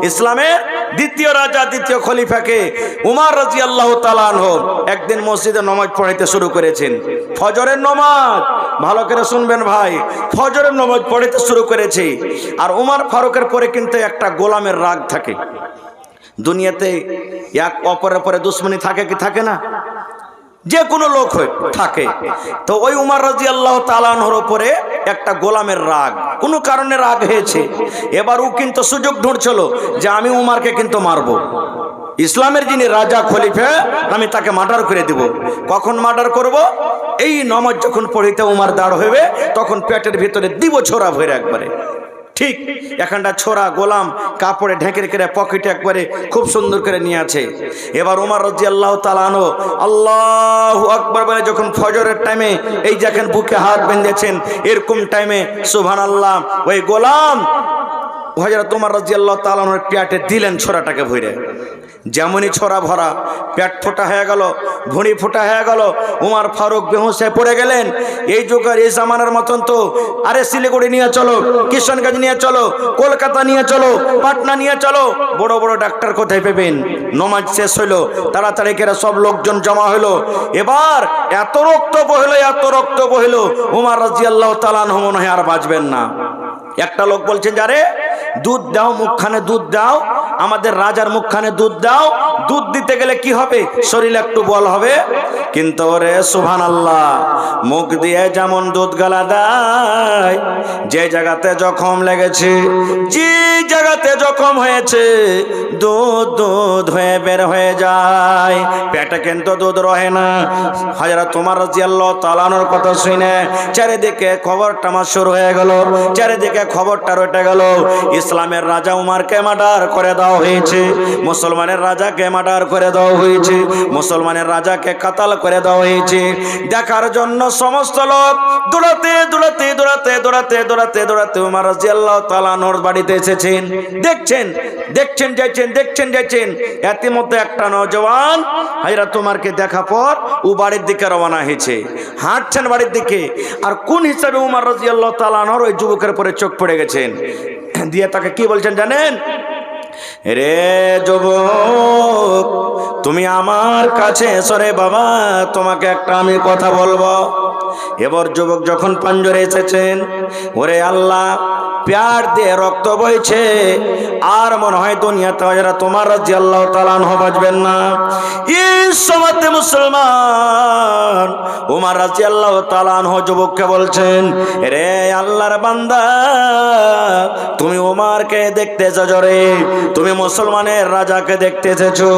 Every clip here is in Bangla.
ইসলামের দ্বিতীয় রাজা, দ্বিতীয় খলিফাকে উমর রাদিয়াল্লাহু তাআলা আনহু একদিন মসজিদে নামাজ পড়াইতে শুরু করেছেন। ফজরের নামাজ, ভালো করে শুনবেন ভাই, ফজরের নামাজ পড়াইতে শুরু করেছে। আর উমর ফারুকের পরে কিন্তু একটা গোলামের রাগ থাকে। দুনিয়াতে এক অপরের পরে দুশ্মনী থাকে কি থাকে না? যে কোনো লোক হয় থাকে। তো ওই উমর রাদিয়াল্লাহু তাআলা আনহুর উপরে একটা গোলামের রাগ, কোনো কারণে রাগ হয়েছে। এবার ও কিন্তু সুযোগ ঢুঁড়ছিল যে আমি উমরকে কিন্তু মারবো, ইসলামের যিনি রাজা খলিফা আমি তাকে মার্ডার করে দেব। কখন মার্ডার করব? এই নামাজ যখন পড়িতে উমর দাঁড় হইবে তখন পেটের ভিতরে দিব ছোরা ভরে একবারে। ঠিক এখানটা ছোরা গোলাম কাপড়ে ঢেকে রেখে পকেটে একবারে খুব সুন্দর করে নিয়ে আছে। এবার উমর রাদিয়াল্লাহু তাআলা আনহু আল্লাহু আকবার বলে যখন ফজরের টাইমে এই যেখানে বুকে হাত বেঁধেছেন এরকম টাইমে সুবহানাল্লাহ ওই গোলাম হযরত উমর রাদিয়াল্লাহু তাআলা আনহুর পেটে দিলেন ছোরাটাকে ভরে। যেমনই ছোরা ভরা, পেট ফোটা হয়ে গেল, ভুঁড়ি ফোটা হয়ে গেল, উমর ফারুক বেহুশ হয়ে পড়ে গেলেন। এই যুগের এই জামানার মতন তো আরে শিলিগুড়ি নিয়ে চলো, কিশনগঞ্জ নিয়ে চলো, কলকাতা নিয়ে চলো, পাটনা নিয়ে চলো, বড় বড় ডাক্তার কোথায় পেবেন? নমাজ শেষ হইলো, তাড়াতাড়ি করে সব লোকজন জমা হইলো। এবার এত রক্ত বহিল, এত রক্ত বহিল, উমর রাদিয়াল্লাহু তাআলা আনহু মনে হয় আর বাঁচবেন না। একটা লোক বলছেন যারে দুধ দাও, মুখখানে দুধ দাও, আমাদের রাজার মুখখানে দুধ দাও, দুধ দিতে গেলে কি হবে? শরীরে একটু বল হবে। কিন্তু ওরে সুবহানাল্লাহ, মুখ দিয়ে যেমন দুধ গালা দেয়, যে জায়গাতে জখম লেগেছে, যে জায়গাতে জখম হয়েছে দুধ দুধ হয়ে বের হয়ে যায়, পেটে কিন্তু দুধ রহে না। হযরত উমর রাদিয়াল্লাহু তাআলা আনহুর কথা শুনে চারিদিকে খবরটা শুরু হয়ে গেল, চারিদিকে খবরটা রটে গেল। ইসলামের রাজা উমরকে মার্ডার করে দেওয়া হয়েছে, মুসলমানের রাজাকে মার্ডার করে দেওয়া হয়েছে, মুসলমানের রাজাকে কাতাল করে দেওয়া হয়েছে। দেখার জন্য সমস্ত লোক দৌড়াতে দৌড়াতে দৌড়াতে দৌড়াতে দৌড়াতে দৌড়াতে উমর রাদিয়াল্লাহু তাআলা আনহুর বাড়িতে এসেছেন। দেখছেন দেখছেন যাচ্ছেন, দেখছেন যাচ্ছেন। এর মধ্যে একটা নওজওয়ান হযরত উমরকে দেখা পর ও বাড়ির দিকে রওনা হয়েছে, হাঁটছেন বাড়ির দিকে। আর কোন হিসাবে উমর রাদিয়াল্লাহু তাআলা আনহুর ওই যুবকের উপরে চোখ পড়ে গেছেন। দিয়ে তাকে কি বলছেন জানেন? রে যুবক, তুমি আমার কাছে এসো রে বাবা, তোমাকে একটা আমি কথা বলবো। এবার যুবক যখন পাঞ্জরে এসেছেন, ওরে আল্লাহ, পেট দিয়ে রক্ত বইছে, আর মনে হয় দুনিয়াতে হযরত উমর রাদিয়াল্লাহু তাআলা আনহু বাঁচবেন না। এই সময়তে মুসলমান উমর রাদিয়াল্লাহু তাআলা আনহু যুবককে বলছেন, রে আল্লাহর বান্দা, তুমি উমরকে দেখতে এসেছো রে, তুমি মুসলমানের রাজাকে দেখতে এসেছো।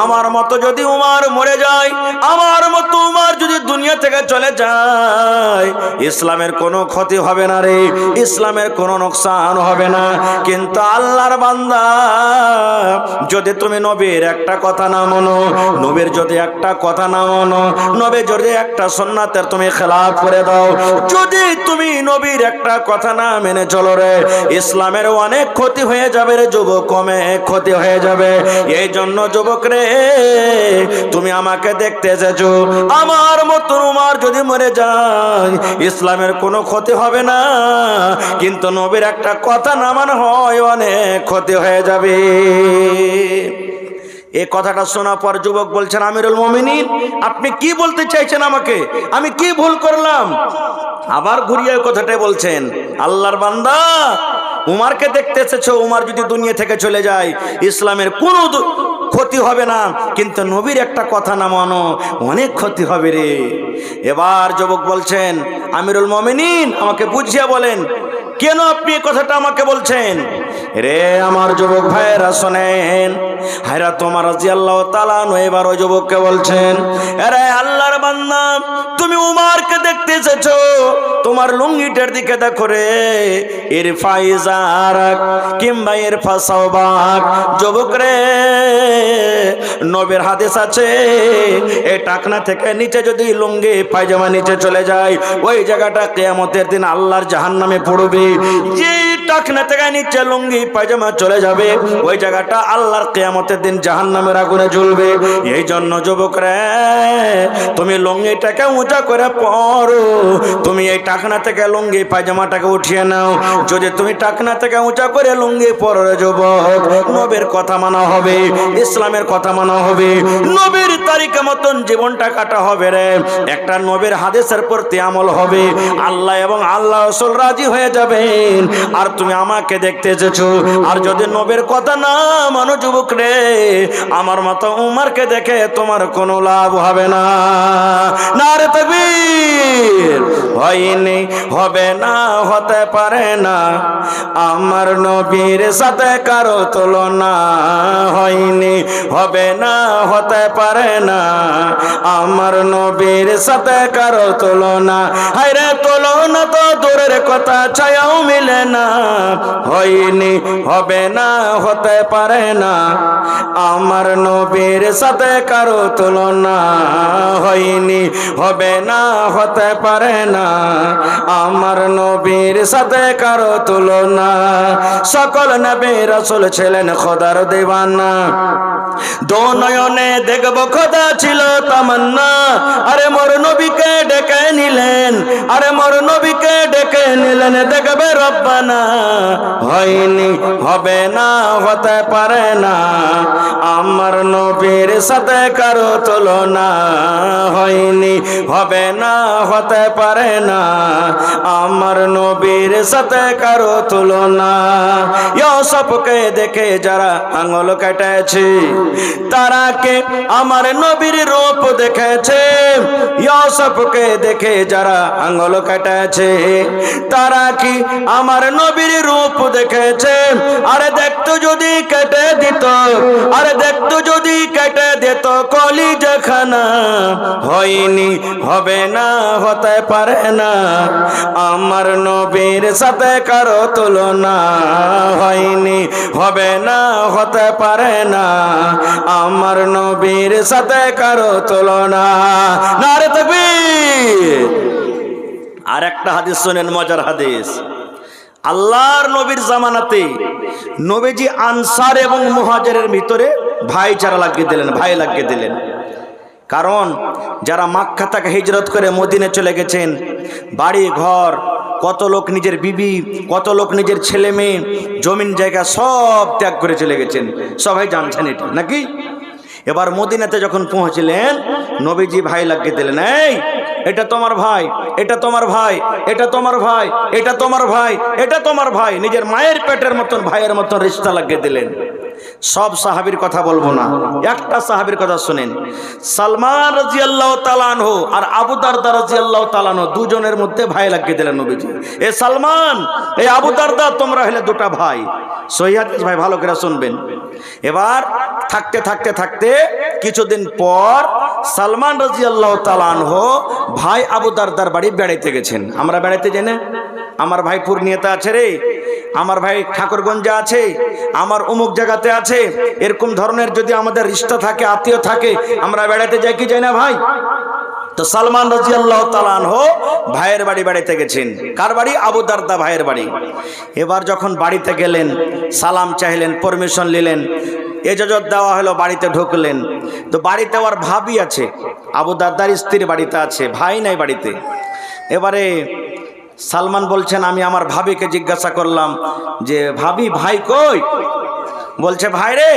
আমার মতো যদি উমর মরে যায়, আমার মতো উমর যদি দুনিয়া থেকে চলে যায়, ইসলামের কোনো ক্ষতি হবে না রে, ইসলামের কোনো নোকসান হবে না। কিন্তু আল্লাহর বান্দা, যদি তুমি নবীর একটা কথা না মানো, নবীর যদি একটা কথা না মানো, নবীর যদি একটা সুন্নাতের তুমি খেলাফ করে দাও, যদি তুমি নবীর একটা কথা না মেনে চলো রে, ইসলামের অনেক ক্ষতি হয়ে যাবে রে যুবক, অনেক ক্ষতি হয়ে যাবে। এই জন্য যুবক রে, তুমি আমাকে দেখতে এসেছো, আমার মতো উমর যদি মরে যায় ইসলামের কোনো ক্ষতি হবে না, কিন্তু নবীর একটা কথা না মানা হয় অনেক ক্ষতি হয়ে যাবে। এই কথাটা শোনার পর যুবক বলছেন, আমিরুল মুমিনিন, আপনি কি বলতে চাইছেন আমাকে? আমি কি ভুল করলাম? আবার ঘুরিয়ে কথাটাই বলছেন, আল্লাহর বান্দা, উমরকে দেখতে এসেছো, উমর যদি দুনিয়া থেকে চলে যায় ইসলামের কোনো ক্ষতি হবে না, কিন্তু নবীর একটা কথা না মানো অনেক ক্ষতি হবে রে। এবার যুবক বলছেন, আমিরুল মুমিনিন, আমাকে বুঝিয়ে বলেন, কেন আপনি এই কথাটা আমাকে বলছেন? রে আমার যুবক ভাইয়েরা শোনেন, হযরত উমর রাদিয়াল্লাহু তাআলা আনহু এবার ওই যুবককে বলছেন, আরে আল্লাহর বান্দা, তুমি উমরকে দেখতে এসেছো, তোমার লুঙ্গিটার দিকে দেখো রে, ইরফা ইজারাক কিংবা ইরফা সাওবাক। যুবক রে, নবীর হাদিস আছে, এই টাকনা থেকে নিচে যদি লুঙ্গি পায়জামা নিচে চলে যায়, ওই জায়গাটা কিয়ামতের দিন আল্লাহর জাহান্নামে পড়বে। যে টাকনা থেকে নিচে লুঙ্গি লুঙ্গি পায়জামা চলে যাবে, ওই জায়গাটা আল্লাহর কিয়ামতের দিন জাহান্নামের আগুনে জ্বলবে। এই জন্য যুবকরা, তুমি লুঙ্গিটাকে উঁচা করে পরো, তুমি এই টাকনা থেকে লুঙ্গি পায়জামাটাকে উঠিয়ে নাও। যদি তুমি টাকনা থেকে উঁচা করে লুঙ্গি পরো রে যুবক, নবীর কথা মানা হবে, ইসলামের কথা মানা হবে, নবীর তারিখে মতন জীবনটা কাটা হবে রে। একটা নবীর হাদিসের প্রতি আমল হবে, আল্লাহ এবং আল্লাহ রাসূল রাজি হয়ে যাবেন। আর তুমি আমাকে দেখতে এসেছো, আর যদি নবীর কথা না মানো যুবক রে, আমার মতো উমরকে দেখে তোমার কোনো লাভ হবে না। নারে তাকবীর! হয়নি, হবে না, হতে পারে না আমার নবীর সাথে কারো তুলনা। হয়নি, হবে না, হতে পারে না আমার নবীর সাথে কারো তুলনা। হায়রে তুলনা তো দূরের কথা, ছায়াও মিলে না। হয়নি, হবে না, হতে পারে না আমার নবীর সাথে কারো তুলনা। হয়নি, হবে না, হতে পারে না আমার নবীর সাথে কারো তুলনা। সকল নবী রাসূল ছিলেন খোদার দিওয়ানা, দো নয়নে দেখব খোদা ছিল তামান্না। আরে মোর নবীকে ডেকে নিলেন, আরে মোর নবীকে ডেকে নিলেন, দেখবে রব্বানা। হয়নি, হবে না, হতে পারে না আমার নবীর সাথে কারো তুলনা। হয়নি, হবে না, হতে পারে না আমার নবীর সাথে কারো তুলনা। ইউসুফকে দেখে যারা আঙুল কেটেছে, তারা কে আমার নবীর রূপ দেখেছে। ইউসুফকে দেখে যারা আঙুল কেটেছে, তারা কি আমার নবীর রূপ দেখেছে? আরে দেখতো যদি কেটে দিত, আরে দেখতো যদি কেটে দিত কলিজাখানা। হয়নি, হবে না, হতে পারে না আমার নবীর সাথে কারো তুলনা। হয়নি, হবে না, হতে পারে না আমার নবীর সাথে কারো তুলনা। নারে তাকবীর! আর একটা হাদিস শুনেন, মজার হাদিস। আল্লাহর নবীর জামানাতে নবীজি আনসার এবং মুহাজিরের ভিতরে ভাইচারা লাগিয়ে দিলেন, ভাই লাগিয়ে দিলেন। কারণ যারা মক্কা থেকে হিজরত করে মদিনায় চলে গেছেন, বাড়ি ঘর, কত লোক নিজের বিবি, কত লোক নিজের ছেলে মেয়ে, জমিন জায়গা সব ত্যাগ করে চলে গেছেন। সবাই জানছেন এটা নাকি? এবার মদিনাতে যখন পৌঁছলেন, নবীজি ভাই লাগিয়ে দিলেন। এই, এটা তোমার ভাই, এটা তোমার ভাই, এটা তোমার ভাই, এটা তোমার ভাই, এটা তোমার ভাই। নিজের মায়ের পেটের মতন ভাইয়ের মতন রিশতা লাগিয়ে দিলেন। সব সাহাবীর কথা বলবো না, একটা সাহাবীর কথা শুনেন। সালমান রাদিয়াল্লাহু তাআলা আনহু আর আবু দারদা রাদিয়াল্লাহু তাআলা আনহু, দুজনের মধ্যে ভাই লাগিয়ে দিলেন নবীজি। এ সালমান, এই আবু দারদা, তোমরা হলে দুটা ভাই। সহিহ হাদিস ভাই, ভালো করে শুনবেন। এবার থাকতে থাকতে থাকতে কিছুদিন পর সালমান রাদিয়াল্লাহু তাআলা আনহু ভাই আবু দারদার বাড়ি বেড়াইতে গেছেন। আমরা বেড়াইতে যাই না? আমার ভাই পূর্ণিয়াতে আছে রে, আমার ভাই ঠাকুরগঞ্জে আছে, আমার অমুক জায়গাতে আছে, এরকম ধরনের যদি আমাদের রিশতা থাকে, আত্মীয় থাকে, আমরা বেড়াতে যাই কি যাই না ভাই? তো সালমান রাদিয়াল্লাহু তাআলা আনহু ভাইয়ের বাড়ি বেড়াইতে গেছেন। কার বাড়ি? আবু দারদা ভাইয়ের বাড়ি। এবার যখন বাড়িতে গেলেন, সালাম চাইলেন, পারমিশন নিলেন, ইজাজত দেওয়া হলো, বাড়িতে ঢুকলেন। তো বাড়িতে ওর ভাবি আছে, আবু দারদার স্ত্রী বাড়িতে আছে, ভাই নাই বাড়িতে। এবারে সালমান বলছেন, আমি আমার ভাবিকে জিজ্ঞাসা করলাম যে ভাবি, ভাই কই? বলছে, ভাই রে,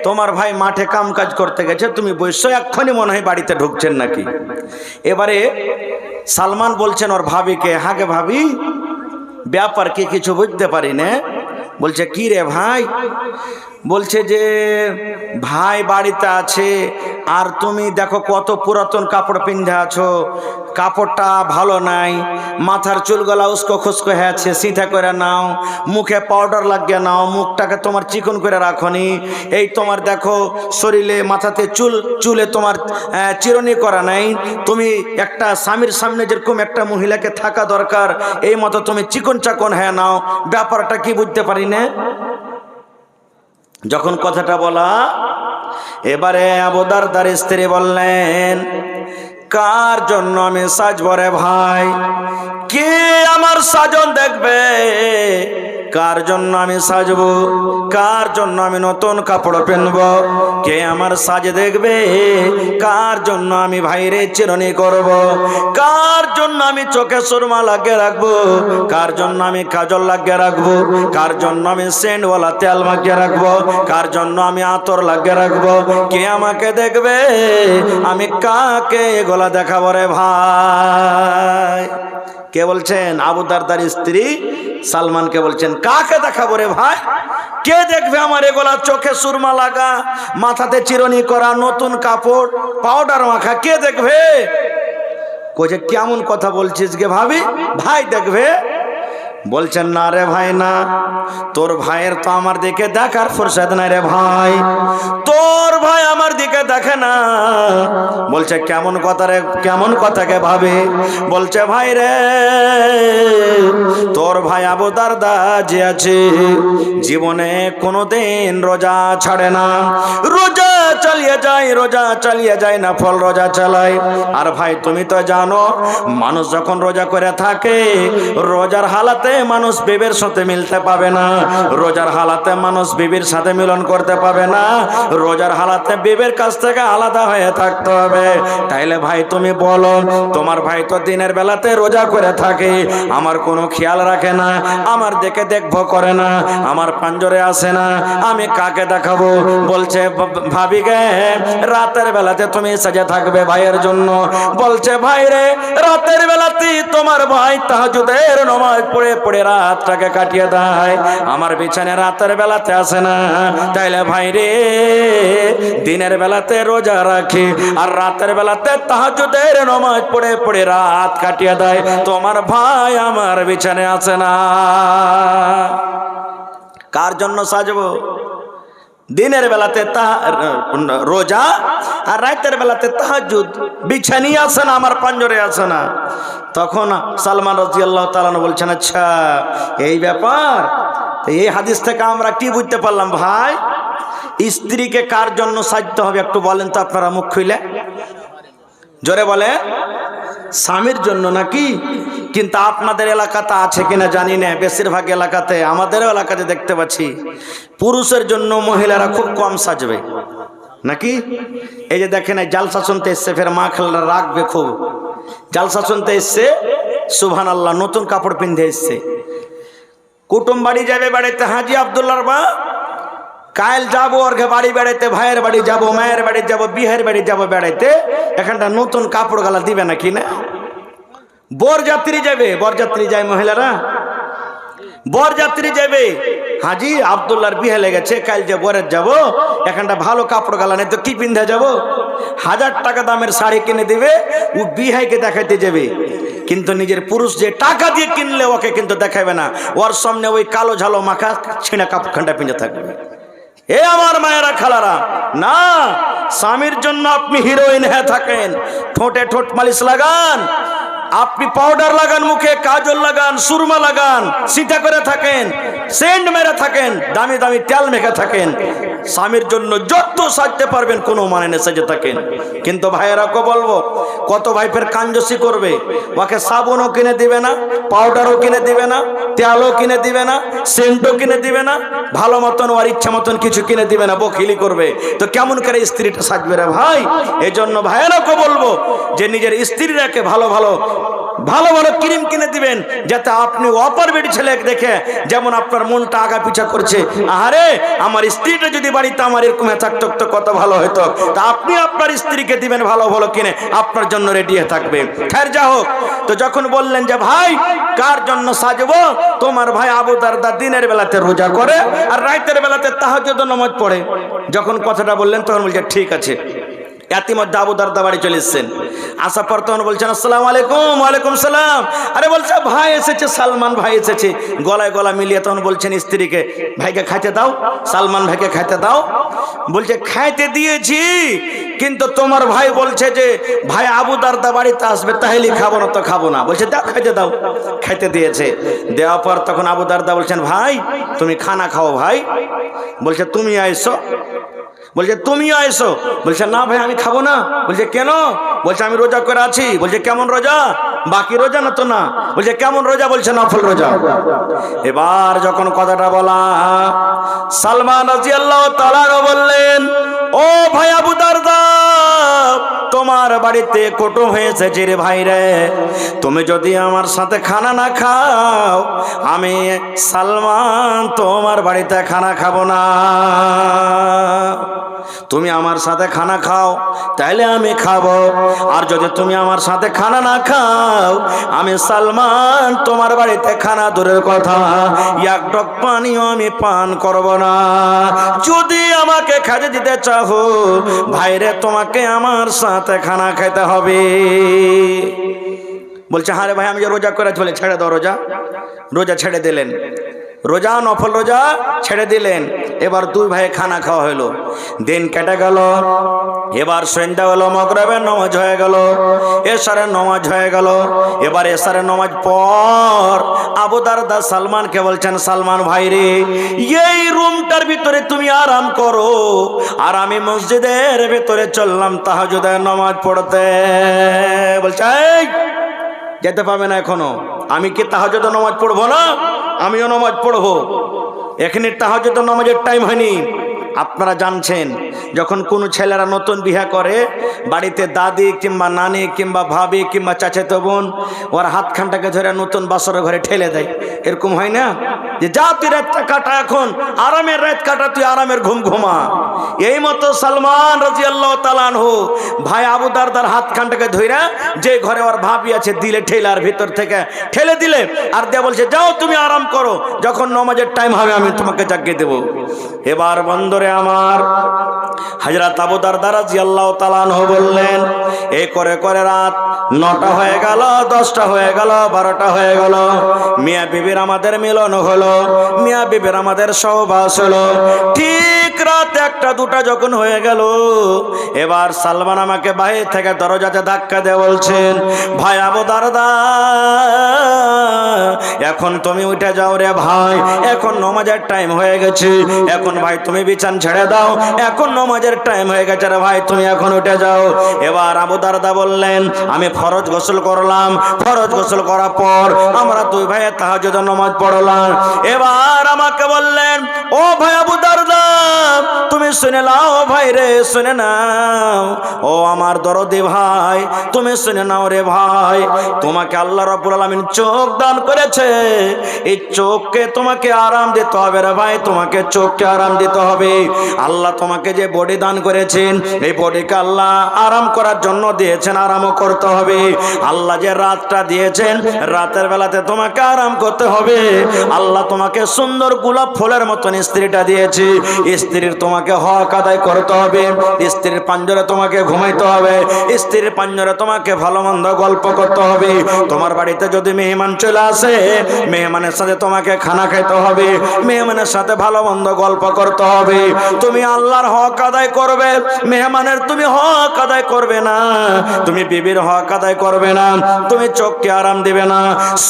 তোমার ভাই মাঠে কাম কাজ করতে গেছে, তুমি বৈশ্য এক্ষুনি মনে হয় বাড়িতে ঢুকছেন নাকি? এবারে সালমান বলছেন ওর ভাবিকে, হ্যাঁ গে ভাবি, ব্যাপার কি কিছু বুঝতে পারি না। বলছে, কি রে ভাই? বলছে যে ভাই বাড়িতে আছে, আর তুমি দেখো কত পুরাতন কাপড় পিন্ধে আছো, কাপড়টা ভালো নাই, মাথার চুলগুলা উস্কো খুস্কো হয়ে আছে, সিধা করে নাও, মুখে পাউডার লাগিয়ে নাও, মুখটাকে তোমার চিকন করে রাখনি, এই তোমার দেখো শরীরে মাথাতে চুলে তোমার চিরুনি করা নাই, তুমি একটা স্বামীর সামনে যেরকম একটা মহিলাকে থাকা দরকার, এই মতো তুমি চিকন চাকন হয়ে নাও, ব্যাপারটা কি বুঝতে পারি না। যখন কথাটা বলা, এবারে আবু দারদার স্ত্রী বললেন, কার জন্য আমি সাজবো রে ভাই? কে আমার সাজন দেখবে? কার জন্য আমি সাজবো, কার জন্য আমি নতুন কাপড় পরবো, কে আমার সাজ দেখবে, কার জন্য আমি ভাইরে চিরনি করব, কার জন্য আমি চোখে সুরমা লাগিয়ে রাখবো, কার জন্য আমি কাজল লাগিয়ে রাখবো, কার জন্য আমি সেন্টওয়ালা তেল মাখিয়ে রাখবো, কার জন্য আমি আতর লাগিয়ে রাখবো, কে আমাকে দেখবে, আমি কাকে গলা দেখাবো রে ভাই? কে বলছেন? আবু দারদার স্ত্রী সালমানকে বলছেন, কাকে দেখাবো রে ভাই? কে দেখবে আমার এগুলা? চোখে সুরমা লাগা, মাথাতে চিরনি করা, নতুন কাপড়, পাউডার মাখা, কে দেখবে? কোচে কেমন কথা বলছিস গে ভাবি, ভাই দেখবে? বলছেন না রে ভাই না, তোর ভাইয়ের তো আমার দিকে দেখার ফুরসত নাই রে ভাই, তোর ভাই আমার দিকে দেখে না। বলছে কেমন কথা রে, কেমন কথাকে ভাবে? বলছে ভাই রে, তোর ভাই আবু দারদা যে আছে জীবনে কোনোদিন রোজা ছাড়ে না, রোজা চালিয়ে যায়, রোজা চালিয়ে যায় না, ফল রোজা চালায়। আর ভাই তুমি তো জানো, মানুষ যখন রোজা করে থাকে, রোজার হালাতে মানুষ বিবির সাথে মিলতে পাবে না, রোজার হালাতে মানুষ বিবির সাথে মিলন করতে পাবে না, রোজার হালাতে বিবির কাছ থেকে আলাদা হয়ে থাকতে হবে। তাইলে ভাই তুমি বলো, তোমার ভাই তো দিনের বেলাতে রোজা করে থাকে, আমার কোনো খেয়াল রাখে না, আমার দেখে দেখবো করে না, আমার পাঞ্জরে আসে না, আমি কাকে দেখাবো? বলছে ভাবি গে, রাতের বেলাতে তুমি সাজে থাকবে ভাইয়ের জন্য। বলছে ভাই রে, রাতের বেলাতে তোমার ভাই তাহাজ্জুদের নামাজ পড়ে পড়ে রাতটাকে কাটিয়ে দেয়, আমার বিছানে রাতের বেলাতে আসে না। তাইলে ভাই রে, দিনের বেলাতে রোজা রাখে আর রাতের বেলাতে তাহাজ্জুদের নামাজ পড়ে পড়ে রাত কাটিয়ে দেয়, তোমার ভাই আমার বিছানে আসে না। কার জন্য সাজবো? দিনের বেলাতে রোজা আর রাতের বেলাতে তাহাজ্জুদ, বিছানি আসে না, আমার পাঞ্জরে আসে না। তখন সালমান রাদিয়াল্লাহু তাআলা বলছেন, আচ্ছা এই ব্যাপার। এই হাদিস থেকে আমরা কি বুঝতে পারলাম ভাই? স্ত্রীকে কার জন্য সাজতে হবে একটু বলেন তো আপনারা, মুখ খুলে জোরে বলে। স্বামীর জন্য নাকি? কিন্তু আপনাদের এলাকাতে আছে কিনা জানি না, বেশিরভাগ এলাকাতে, আমাদেরও এলাকাতে দেখতে পাচ্ছি পুরুষের জন্য মহিলারা খুব কম সাজবে নাকি। এই যে দেখেন, জালসা শুনতে এসছে, ফের মা খালারা রাখবে খুব, জালসা শুনতে এসছে, সুবহানাল্লাহ, নতুন কাপড় পিন্ধে এসছে, কুটুম বাড়ি যাবে, বাড়িতে হাজি আব্দুল্লাহর মা, কাল যাবো ওর বাড়ি বেড়াইতে, ভাইয়ের বাড়ি যাবো, মায়ের বাড়ি যাবো, বিয়ের বাড়ি যাবো বেড়াইতে, এখানটা নতুন কাপড় গালা দিবে নাকি না? বরযাত্রী যাবে, বরযাত্রী যায় মহিলারা, বরযাত্রী যাবে, হাজি আব্দুল্লাহর বিয়ে লেগেছে, কাল যে বরের যাবো, এখানটা ভালো কাপড় গালা নেই তো কি পিন্ধে যাবো? 1000 টাকা দামের শাড়ি কিনে দিবে, ও বিহাইকে দেখাইতে যাবে, কিন্তু নিজের পুরুষ যে টাকা দিয়ে কিনলে ওকে কিন্তু দেখাবে না, ওর সামনে ওই কালো ঝালো মাখা ছিঁড়া কাপড়খানটা পিঁধে থাকবে। এ আমার মায়েরা খালারা, না, স্বামীর জন্য আপনি হিরোইন হয়ে থাকেন, ঠোঁটে ঠোঁট মালিশ লাগান, আপনি পাউডার লাগান, মুখে কাজল লাগান, সুরমা লাগান, সিটা করে থাকেন, সেন্ট মেরে থাকেন, দামি দামি তেল মেখে থাকেন, স্বামীর জন্য যত সাজতে পারবেন কোনো মানে নেই সাজে থাকেন। কিন্তু ভাইয়েরাকে বলবো, কত ভাই ফের কাঞ্জসি করবে, ওকে সাবুনও কিনে দিবে না, পাউডারও কিনে দিবে না, তেলও কিনে দিবে না, সেন্টও কিনে দিবে না, ভালো মতন ওর ইচ্ছা মতন কিছু কিনে দিবে না, বকিলি করবে, তো কেমন করে স্ত্রীটা সাজবে রে ভাই? এই জন্য ভাইয়েরাকে বলবো যে নিজের স্ত্রীরাকে ভালো ভালো ভালো ভালো ক্রিম কিনে দিবেন, যাতে আপনি অপর বেটি ছেলে দেখে যেমন আপনার মনটা আগা পিছা করছে, আরে আমার স্ত্রীটা যদি বাড়িতে আমার এরকম থাকতো তো কত ভালো হতো, তা আপনি আপনার স্ত্রীকে দিবেন ভালো ভালো কিনে, আপনার জন্য রেডি হয়ে থাকবে। খের যা হোক, তো যখন বললেন যে ভাই কার জন্য সাজবো, তোমার ভাই আবু দারদা দিনের বেলাতে রোজা করে আর রাতের বেলাতে তাহাজ্জুদ নামাজ পড়ে, যখন কথাটা বললেন তখন বলছে ঠিক আছে। ইতিমধ্যে আবু দারদা বাড়ি চলে এসেছেন, আসার পর তখন বলছেন আসসালামু আলাইকুম। ওয়ালাইকুম সালাম। আরে বলছে ভাই এসেছে, সালমান ভাই এসেছে, গলায় গলা মিলিয়ে তখন বলছেন স্ত্রীকে, ভাইকে খাইতে দাও, সালমান ভাইকে খাইতে দাও। বলছে খাইতে দিয়েছি, কিন্তু তোমার ভাই বলছে যে ভাই আবু দারদা বাড়িতে আসবে, তাহলে খাবো না তো খাবো না। বলছে দাও, খাইতে দাও। খাইতে দিয়েছে, দেওয়ার পর তখন আবু দারদা বলছেন ভাই তুমি খানা খাও ভাই। বলছে তুমি আইসো। বলছে তুমিও এসো। বলছে না ভাই আমি খাবো না। বলছে কেন? বলছে আমি রোজা করে আছি। বলছে কেমন রোজা? বাকি রোজা না তো না। বলছে কেমন রোজা? বলছে নফল রোজা। এবার যখন কথাটা বলা, সালমান রাদিয়াল্লাহু তাআলা বললেন, ও ভাই আবু দারদা, তোমার বাড়িতে কুটুম হয়েছে রে ভাই রে, তুমি যদি আমার সাথে খানা না খাও, আমি সালমান তোমার বাড়িতে খানা খাবো না। তুমি আমার সাথে খানা খাও তাহলে আমি খাবো, আর যদি তুমি আমার সাথে খানা না খাও, আমি সালমান তোমার বাড়িতে খানা দূরের কথা এক ডক পানিও আমি পান করব না। যদি আমাকে খেতে দিতে চাও ভাইরে, তোমাকে আমার সাথে খানা খেতে হবে। বলছে হ্যাঁ রে ভাই আমি যে রোজা করে চলে, ছেড়ে দাও রোজা। রোজা ছেড়ে দিলেন, রোজা নফল রোজা ছেড়ে দিলেন। এবার দুই ভাই খানা খাওয়া হলো, দিন কেটে গেল। এবার সন্ধ্যা হলো, মাগরিবের নামাজ হয়ে গেল, এশারের নামাজ হয়ে গেল। এবার এশারের নামাজ পর আবু দারদা সালমানকে বলছেন, সালমান ভাই রে, এই রুমটার ভিতরে তুমি আরাম করো, আর আমি মসজিদের ভিতরে চললাম তাহাজ্জুদের নামাজ পড়তে। বলছে এই যেতে পাবে না এখনো। আমি কি তাহাজ্জুদের নামাজ পড়বো না? আমিও নামাজ পড়বো। এখানে তাহাজ্জুদের নামাজের টাইম হয়নি। আপনারা জানছেন, যখন কোনো ছেলেরা নতুন বিয়ে করে, বাড়িতে দাদি কিংবা নানি কিংবা ভাবি কিংবা চাচাতো বোন ওর হাতখানটাকে ধরে নতুন বাসর ঘরে ঠেলে দেয়। এরকম হয় না যে যা তুই রাতটা কাটা, এখন আরামের রাত কাটা, তুই আরামের ঘুম ঘুমা। এই মতো সালমান রাদিয়াল্লাহু তাআলা আনহু ভাই আবু দারদার হাতখানটাকে ধরে যে ঘরে ওর ভাবি আছে দিলে ঠেলার ভিতর থেকে ঠেলে দিলে, আর দেয়া বলছে যাও তুমি আরাম করো, যখন নামাজের টাইম হবে আমি তোমাকে জাগিয়ে দেব। এবার বন্ধুরে আমার, হযরত আবু দারদা রাদিয়াল্লাহু তাআলা আনহু বললেন, এই করে করে রাত 9টা হয়ে গেল, 10টা হয়ে গেল, 12টা হয়ে গেল। মিয়া বিবির আমাদের মিলন হলো, মিয়া বিবির আমাদের সহবাস হলো। ঠিক রাত 1টা 2টা যখন হয়ে গেল, এবার সালমান আমাকে বাইরে থেকে দরজাতে ধাক্কা দিয়ে বলছেন, ভাই আবু দারদা, এখন তুমি উঠে যাও রে ভাই, এখন নামাজের টাইম হয়ে গেছে। এখন ভাই তুমি বিছানা ছেড়ে দাও, এখন নামাজের টাইম হয়ে গেছে রে ভাই, তুমি এখন উঠে যাও। এবার আবু দারদা বললেন, আমি ফরজ গোসল করলাম, ফরজ গোসল করার পর আমরা দুই ভাই তাহাজ্জুদের নামাজ পড়লাম। এবার আমাকে বললেন, ও ভাই আবু দারদা, তুমি শুনে নাও ভাই রে, শুনে নাও, ও আমার দরদি ভাই, তুমি শুনে নাও রে ভাই, তোমাকে আল্লাহ রাব্বুল আলামিন চোখ দান করেছে, এই চোখকে তোমাকে আরাম দিতে হবে রে ভাই, তোমাকে চোখকে আরাম দিতে হবে। আল্লাহ তোমাকে যে বডি দান করেছেন, এই বডিকে আল্লাহ আরাম করার জন্য দিয়েছেন, আরামও করতে হবে। আল্লাহ যে রাতটা দিয়েছেন, রাতের বেলাতে তোমাকে আরাম করতে হবে। আল্লাহ তোমাকে সুন্দর গোলাপ ফুলের মতন স্ত্রীটা দিয়েছে, স্ত্রীর তোমাকে হক আদায় করতে হবে। স্ত্রীর পাঞ্জরে তোমাকে ঘুমাইতে হবে, স্ত্রীর পাঞ্জরে তোমাকে ভালো মন্দ গল্প করতে হবে। তোমার বাড়িতে যদি মেহমান চলে আসে, মেহমানের সাথে তোমাকে খানা খাইতে হবে, মেহমানের সাথে ভালো মন্দ গল্প করতে হবে। তুমি আল্লাহর হক আদায় করবে, মেহমানের তুমি হক আদায় করবে না, তুমি বিবির হক আদায় করবে না, তুমি চোখকে আরাম দিবে না।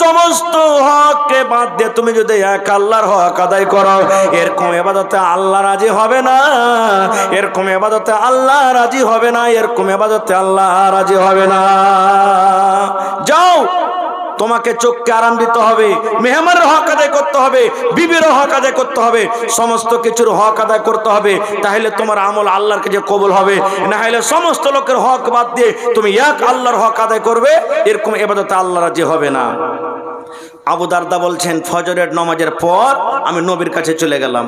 সমস্ত হককে বাদ দিয়ে তুমি যদি এক আল্লাহর হক আদায় করো, এরকম ইবাদতে আল্লাহ রাজি হবে না, এরকম ইবাদতে আল্লাহ রাজি হবে না, এরকম ইবাদতে আল্লাহ রাজি হবে না। যাও, তোমাকে চোখকে আরাম দিতে হবে, মেহমানের হক আদায় করতে হবে, বিবির হক আদায় করতে হবে, সমস্ত কিছুর হক আদায় করতে হবে। তাহলে তোমার আমল আল্লাহর কাছে কবুল হবে। না হলে সমস্ত লোকের হক বাদ দিয়ে তুমি এক আল্লাহর হক আদায় করবে, এরকম ইবাদতে আল্লাহ রাজি হবে না। আবু দারদা বলছেন, ফজরের নামাজের পর আমি নবীর কাছে চলে গেলাম,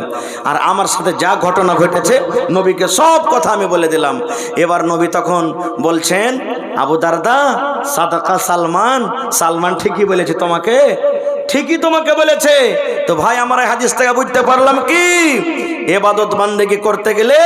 আর আমার সাথে যা ঘটনা ঘটেছে নবীকে সব কথা আমি বলে দিলাম। এবার নবী তখন বলছেন, আবু দারদা, সাদাকা সালমান, সালমান ঠিকই বলেছে তোমাকে, ঠিকই তোমাকে বলেছে। তো ভাই আমার এই হাদিস থেকে বুঝতে পারলাম কি, ইবাদত বান্দেগি করতে গেলে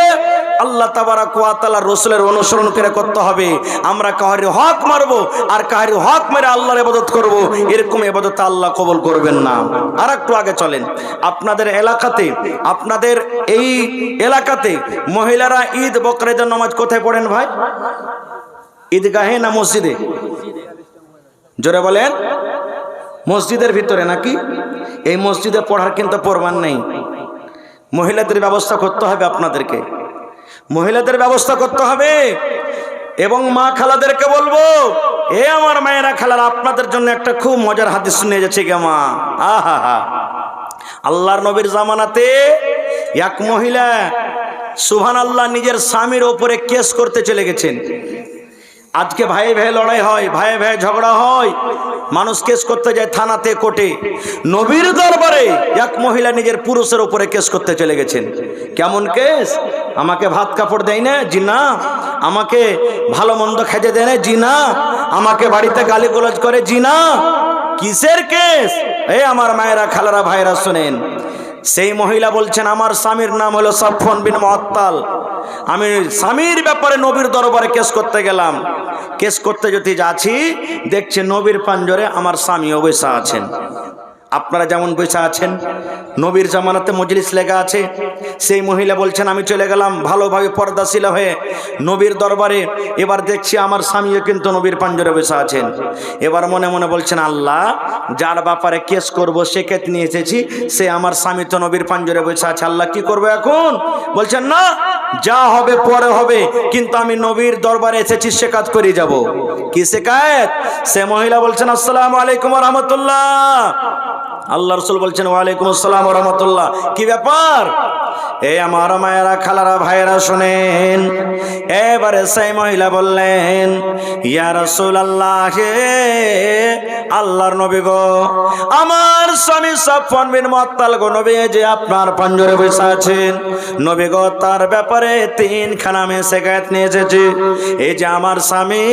আল্লাহ তাবারাক ওয়া তাআলা রাসূলের অনুসরণ করে করতে হবে। আমরা কাহারি হক মারবো আর কাহারি হক মেরে আল্লাহর ইবাদত করব, এরকম ইবাদত আল্লাহ কবুল করবেন না। আর একটু আগে চলেন, আপনাদের এলাকাতে, আপনাদের এই এলাকাতে মহিলারা ঈদ বকরিদের নামাজ কোথায় পড়েন ভাই? ঈদগাহে না মসজিদে? জোরে বলেন। মসজিদের ভিতরে নাকি? এই মসজিদে পড়ার কিন্তু প্রমাণ নেই, মহিলাদের ব্যবস্থা করতে হবে আপনাদেরকে। মহিলাদের ব্যবস্থা করতে হবে। এবং মা খালাদেরকে বলবো, এ আমার মায়েরা খালারা, আপনাদের জন্য একটা খুব মজার হাদিস শুনে যাচ্ছে গে মা। আহা হা, আল্লাহর নবীর জামানাতে এক মহিলা সুবহানাল্লাহ নিজের স্বামীর ওপরে কেস করতে চলে গেছেন। আজকে ভাই ভাই লড়াই হয়, ভাই ভাই ঝগড়া হয়, মানুষ কেস করতে যায় থানাতে, কোর্টে। নবীর দরবারে এক মহিলা নিজের পুরুষের উপরে কেস করতে চলে গেছেন। কেমন কেস? আমাকে ভাত কাপড় দেয় না, জি না। আমাকে ভালো মন্দ খেতে দেয় না, জি না। আমাকে বাড়িতে গালিগালাজ করে, জি না। কিসের কেস? এই আমার মায়েরা খালারা ভাইরা শুনেন, সেই মহিলা বলছেন, আমার স্বামীর নাম হলো সাফওয়ান বিন মুআত্তাল। আমি স্বামীর ব্যাপারে নবীর দরবারে কেস করতে গেলাম। কেস করতে যদি যাচ্ছি, দেখছি নবীর পাঞ্জরে আমার স্বামীও বসে আছেন। আপনারা যেমন বসে আছেন, নবীর জামানাতে মজলিস লেগা আছে। সেই মহিলা বলছেন, আমি চলে গেলাম ভালোভাবে পর্দাশীল হয়ে নবীর দরবারে। এবার দেখছি আমার স্বামীও কিন্তু নবীর পাঞ্জরে বসে আছেন। এবার মনে মনে বলছেন, আল্লাহ, যার ব্যাপারে কেস করব সে কেস নিয়ে এসেছি, সে আমার স্বামী তো নবীর পাঞ্জরে বসে আছে, আল্লাহ কি করবো এখন? বলছেন, না, যা হবে পরে হবে, কিন্তু আমি নবীর দরবারে এসেছি, সে কাজ করে যাব। কি শেখায়েত? সে মহিলা বলছেন, আসসালামু আলাইকুম ওয়া রাহমাতুল্লাহ। আল্লাহ রাসূল বলছেন, ওয়ালাইকুম আসসালাম ওয়া রাহমাতুল্লাহ। কি ব্যাপার? এই আমার মায়েরা খালারা ভাইয়েরা শুনেন। এবারে সেই মহিলা বললেন, ইয়া রাসূলুল্লাহ, আল্লাহর নবী গো, আমার স্বামী সাফওয়ান বিন মুআত্তাল গো, নবী যে আপনার পাঞ্জরে বসে আছেন, নবী গো, তার ব্যাপারে তিনখানা আমি শিকায়েত নিয়ে এসেছি। এই যে আমার স্বামী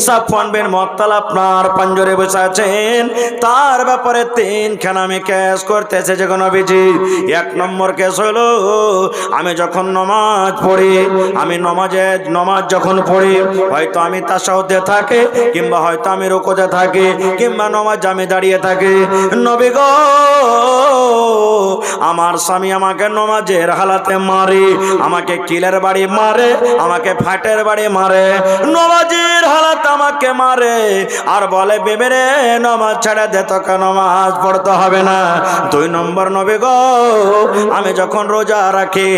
সাফওয়ান বিন মুআত্তাল আপনার পাঞ্জরে বসে আছেন, তার ব্যাপারে তিনখানা আমি কেস করতে এসেছি গো নবীজি। এক নম্বর কেস হলো, আমি যখন নামাজ পড়ি, আমি নামাজ যখন পড়ি, হয়তো আমি তাশাহুদে থাকি, কিংবা হয়তো আমি রুকুতে থাকি, কিংবা নামাজ আমি দাঁড়িয়ে থাকি, নবী গো, আমার স্বামী আমাকে নামাজের হালাতে মারে, আমাকে কিলের বাড়ি মারে, আমাকে ফাটের বাড়ি মারে, নামাজের হালাতে আমাকে মারে, আর বলে, বেবেরে নামাজ ছেড়ে দে, তোকে নামাজ পড়তে হবে না। দুই নম্বর, নবী গো, আমি যখন রোজা রাখি,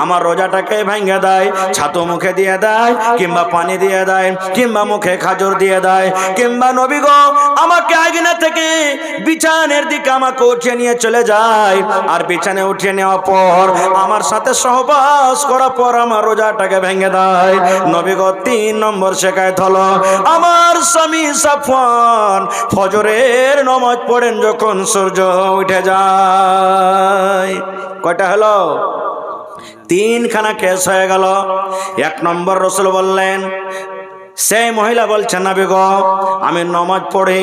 আমার রোজাটাকে ভেঙে দেয়, ছাতু মুখে দিয়ে দেয়, কিংবা পানি দিয়ে দেয়, কিংবা মুখে খাজর দিয়ে দেয়, কিংবা নবী গো, আমাকে আঙিনা থেকে বিছানের দিকে আমাকে উঠিয়ে নিয়ে চলে যায়, আর বিছানে উঠিয়ে নেওয়ার পর আমার সাথে সহবাস করার পর আমার রোজাটাকে ভেঙে দেয়। নবী গো, তিন নম্বর শিকায়ত হলো, আমার স্বামী সাফওয়ান ফজরের নামাজ পড়েন যখন সূর্য উঠে যায়। কয়টা হলো? তিনখানা কেস হয়ে গেল। এক নম্বর রাসূল বললেন, সেই মহিলা বলছেন, নবী গো, আমি নামাজ পড়ি,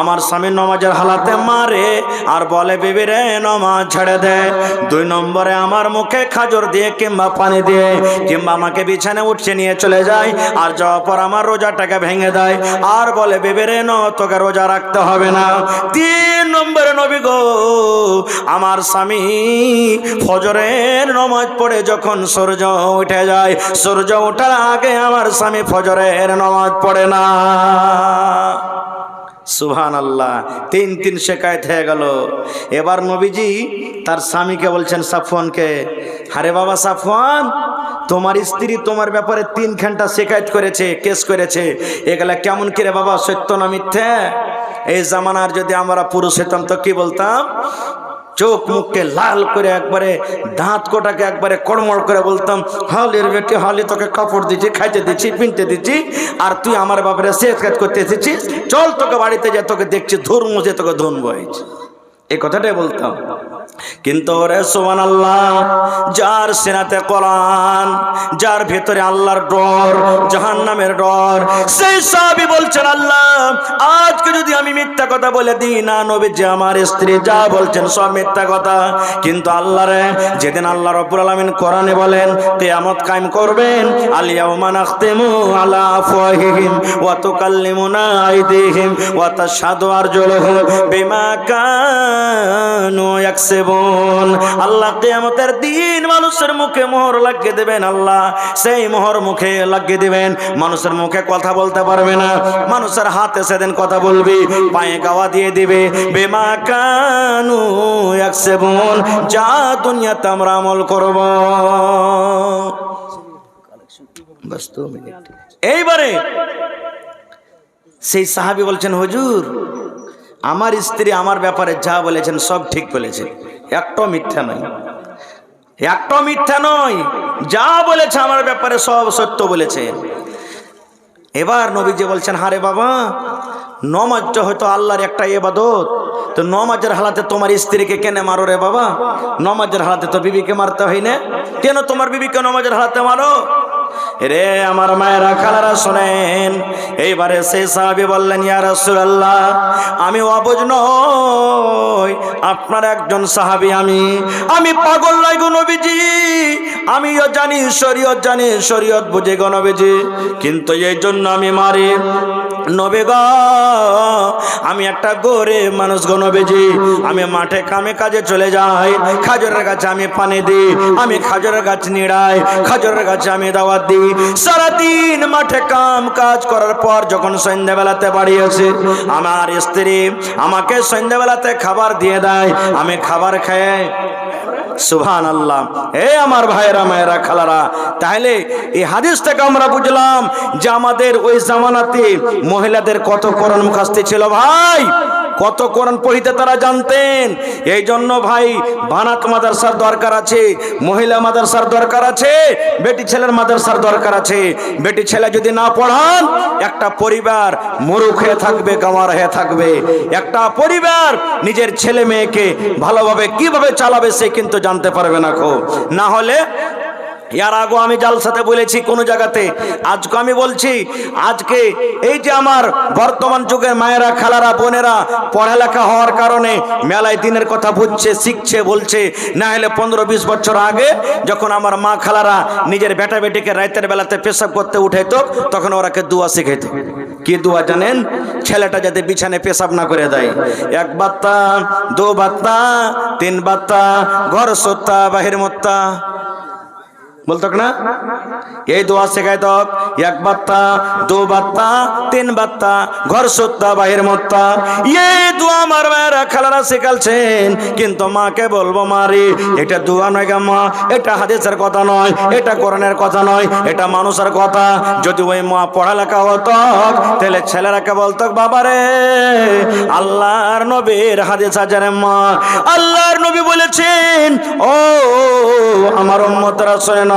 আমার স্বামী নামাজের হালাতে মারে, আর বলে, বিবি রে নামাজ ছেড়ে দে। দুই নম্বরে আমার মুখে খাজর দিয়ে কিংবা পানি দিয়ে, কিংবা আমাকে বিছানে উঠে নিয়ে চলে যায়, আর যাওয়ার পর আমার রোজাটাকে ভেঙে দেয়, আর বলে, বিবি রে তোকে রোজা রাখতে হবে না। তিন নম্বরে, নবী গো, আমার স্বামী ফজরের নামাজ পড়ে যখন সূর্য উঠে যায়, সূর্য ওঠার আগে আমার স্বামী ফজরের নামাজ পড়ে না। সুবহানাল্লাহ, তিন শিকায়ত হয়ে গেল। এবার নবীজি তার স্বামীকে বলছেন, সাফওয়ানকে, আরে বাবা সাফওয়ান, তোমার স্ত্রী তোমার ব্যাপারে তিনখানটা শিকায়ত করেছে, কেস করেছে, এগুলা কেমন করে বাবা, সত্য না মিথ্যে? এই জামানার যদি আমরা পুরুষ হতাম তো কি বলতাম? চোখ মুখকে লাল করে একবারে দাঁত কোটাকে একবারে কড়মড় করে বলতাম, হালের বেটি হালে, তোকে কাপড় দিচ্ছি, খাইতে দিচ্ছি, পিনতে দিচ্ছি, আর তুই আমার ব্যাপারে শেষ কাজ করতে এসেছিস, চল তোকে বাড়িতে যা, তোকে দেখছি ধর্ম যে তোকে ধনবো। এই কথাটাই বলতাম। কিন্তু রে সুবহানাল্লাহ, যার সিনাতে কোরআন, যার ভেতরে আল্লাহর ডর, জাহান্নামের ডর, সেই সাহাবী বলছেন, আল্লাহ, আজকে যদি আমি মিথ্যা কথা বলে দিই না, নবীজি আমার স্ত্রী যা বলছেন সব মিথ্যা কথা, কিন্তু আল্লাহ রে, যেদিন আল্লাহ রাব্বুল আলামিন কোরআনে বলেন কিয়ামত কায়েম করবেন, আল ইয়াউমা নাখতিমু আলা আফওয়াহিহিম ওয়া তুকাল্লিমুনা আইদিহিম ওয়া তাশহাদু আরজুলুহুম বিমা কানু ইয়াকসিবুন। আল্লাহ কিয়ামতের দিন মানুষের মুখে মোহর লাগিয়ে দেবেন। আল্লাহ সেই মোহর মুখে লাগিয়ে দিবেন, মানুষের মুখে কথা বলতে পারবে না, মানুষের হাতে সেদিন কথা বলবি, পায়ে গাওয়া দিয়ে দিবে, বিমা কানু ইয়াকসিবুন, যা দুনিয়াতে আমরা আমল করব। এইবারে সেই সাহাবী বলছেন, হুজুর আমার স্ত্রী আমার ব্যাপারে যা বলেছেন সব ঠিক বলেছেন, একটাও মিথ্যা নয়, একটাও মিথ্যা নয়, যা বলেছে আমার ব্যাপারে সব সত্য বলেছে। এবার নবীজি বলছেন, হারে বাবা, নমাজটা হয়তো আল্লাহর একটা ইবাদত, তো নমাজের হালাতে তোমার স্ত্রীকে কেন মারো রে বাবা? নমাজের হালাতে তো বিবিকে মারতে হয় না, কেন তোমার বিবিকে নমাজের হালাতে মারো? রে আমার মায়েরা খালারা শোনেন, এইবারে সেই সাহাবী বললেন, ইয়া রাসূলুল্লাহ, আমি অবুঝ নই, আপনার একজন সাহাবী, আমি পাগল নই গো নবীজি, আমিও জানি শরীয়ত, জানি শরীয়ত বুঝে গো নবীজি, কিন্তু এই জন্য আমি মারি নবী গো, আমি একটা গরিব মানুষ গো নবীজি, আমি মাঠে কামে কাজে চলে যাই, খাজরের গাছে আমি পানি দিই, আমি খাজরের গাছ নিড়াই, খাজরের গাছে আমি দাওয়াত দিই, সারাদিন মাঠে কাম কাজ করার পর যখন সন্ধ্যাবেলাতে বাড়ি আসি, আমার স্ত্রী আমাকে সন্ধ্যাবেলাতে খাবার দিয়ে দেয়, আমি খাবার খাই। সুবহানাল্লাহ। এ আমার ভাইরা মায়েরা খালারা, তাহলে এই হাদিস থেকে আমরা বুঝলাম যে আমাদের ওই জামানাতে মহিলাদের কত কোরআন মুখস্থ ছিল ভাই, কত কোরআন পড়িতে তারা জানতেন। এই জন্য ভাই বানাত মাদ্রাসার দরকার আছে, মহিলা মাদ্রাসার দরকার আছে, বেটি ছেলের মাদ্রাসার দরকার আছে। বেটি ছেলে যদি না পড়ান, একটা পরিবার মুরুখ হয়ে থাকবে, গাঁওয়ার হয়ে থাকবে। একটা পরিবার নিজের ছেলে মেয়েকে ভালোভাবে কিভাবে চালাবে সে কিন্তু জানতে পারবে না। না হলে এর আগে আমি জালসাতে বলেছি কোন জায়গাতে, আজকে আমি বলছি, আজকে এই যে আমার বর্তমান যুগের মায়েরা খালারা বোনেরা পড়ালেখা হওয়ার কারণে মেলায় দিনের কথা বুঝছে, শিখছে, বলছে, না হলে 15-20 বছর আগে যখন আমার মা খালারা নিজের বেটা বেটিকে রাতের বেলাতে পেশাব করতে উঠাইত, তখন ওরাকে দোয়া শিখাইত। কি দোয়া জানেন? ছেলেটা যাতে বিছানে পেশাব না করে দেয়, 1 বাত্তা 2 বাত্তা 3 বাত্তা, ঘর সত্তা বাহির মত্তা বলতো না, এই দোয়া শেখায় তো, 1 বাত্তা 2 বাত্তা 3 বাত্তা, ঘর সত্তা বাহির মত্তা, এই দোয়া আমার মায়েরা খালারা শেখালছেন। কিন্তু মাকে বলবো, মারি এটা দোয়া নয় গা মা, এটা হাদিসের কথা নয়, এটা কোরআনের কথা নয়, এটা মানুষের কথা। যদি ওই মা পড়ালেখা হতো তাহলে ছেলেরাকে বলতো, বাবারে আল্লাহর নবীর হাদিস আছে রে মা, আল্লাহর নবী বলেছেন, ও আমার উম্মতরা শুনে নাও,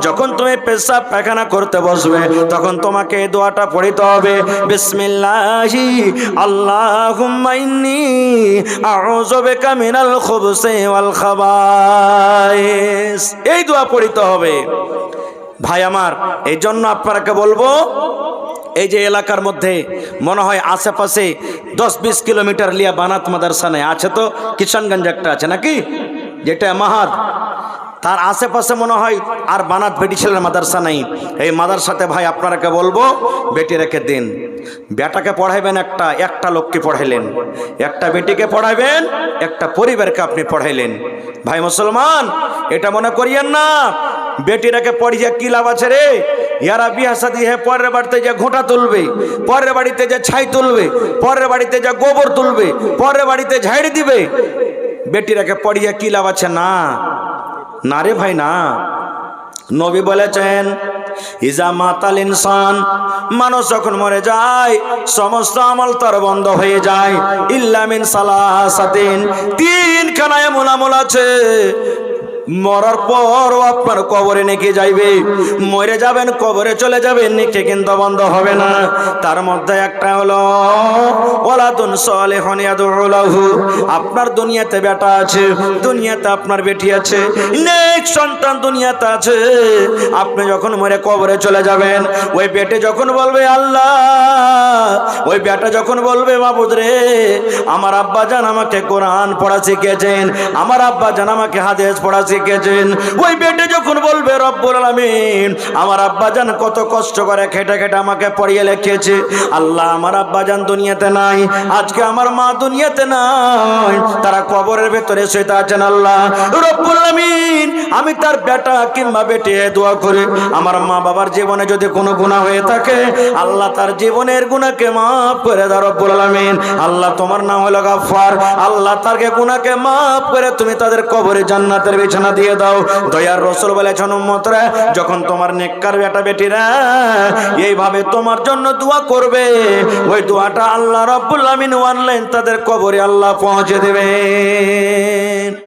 যখন তুমি পেশাব পায়খানা করতে বসবে তখন তোমাকে এই দোয়াটা পড়তে হবে, বিসমিল্লাহি আল্লাহুম্মা ইন্নী আউযু বিকা মিনাল খুবুসি ওয়াল খাবাইস, এই দোয়া পড়তে হবে ভাই আমার। এই জন্য আপনাকে বলবো, এই যে এলাকার মধ্যে মনে হয় আশেপাশে 10-20 কিলোমিটার লিয়া বানাত মাদ্রাসা নেই, আছে তো কিষানগঞ্জ একটা আছে নাকি, যেটা মাহাদ, তার আশেপাশে মনে হয় আর বানাত বেটি ছেলের মাদ্রাসা নাই। এই মাদ্রাসাতে ভাই আপনারাকে বলবো, বেটি রেখে দিন, বেটাকে পড়াইবেন, একটা লোককে পড়াইলেন, একটা বেটিকে পড়াইবেন, একটা পরিবারকে আপনি পড়াইলেন। ভাই মুসলমান, এটা মনে করিয়েন না বেটিরাকে পড়িয়ে কি লাভ আছে রে, ইয়ারা বিয়া শাদী হয়ে পরের বাড়িতে যে ঘোঁটা তুলবে, পরের বাড়িতে যে ছাই তুলবে, পরের বাড়িতে যে গোবর তুলবে, পরের বাড়িতে ঝাড়ি দিবে, বেটিরাকে পড়িয়ে কি লাভ আছে? না না রে ভাই না। নবী বলেছেন, ইজা মাতাল ইনসান, মানুষ যখন মরে যায় সমস্ত আমল তার বন্ধ হয়ে যায়, ইল্লা মিন সালাসাতিন, 3খানা এমন আমল আছে মরার পর আপনার কবরে নেকে যাইবে, মরে যাবেন কবরে চলে যাবেন, নেকে কিন্তু বন্ধ হবে না। তার মধ্যে একটা হলো ওয়ালাদুন সালিহুন ইয়াদউ লাহু, আপনার দুনিয়াতে বেটা আছে, দুনিয়াতে আপনার বেটি আছে, নেক সন্তান দুনিয়াতে আছে। আপনি যখন মরে কবরে চলে যাবেন, ওই বেটে যখন বলবে আল্লাহ, ওই বেটা যখন বলবে, মাবুদ রে আমার আব্বা জান আমাকে কোরআন পড়া শিখিয়েছেন, আমার আব্বা জান আমাকে হাদিস পড়া শিখিয়েছেন, ওই বেটে যখন বলবে রব্বুল আলামিন আমার আব্বা জান কত কষ্ট করে খেটে খেটে আমাকে পড়িয়ে লিখিয়েছে, আল্লাহ আমার আব্বা জান দুনিয়াতে নাই, আজকে আমার মা দুনিয়াতে নাই, তারা কবরের ভেতরে শুয়ে আছেন। আল্লাহ রব্বুল আমিন, আমি তার বেটা কিংবা বেটি দোয়া করে আমার মা বাবার জীবনে যদি কোনো গুনাহ হয়ে থাকে আল্লাহ তার জীবনের গুনাহকে মাফ করে দাও রব্বুল আলামিন। আল্লাহ তোমার নাম হলো গাফফার, আল্লাহ তারকে গুনাহকে মাফ করে তুমি তাদের কবরে জান্নাতের বিছানা দিয়ে দাও। দয়ার রাসূল বলেছেন উম্মতরা, যখন তোমার নেককার বেটা বেটিরা এইভাবে তোমার জন্য দোয়া করবে, ওই দোয়াটা আল্লাহ রাব্বুল আমিন অনলাইন তাদের কবরে আল্লাহ পৌঁছে দেবেন।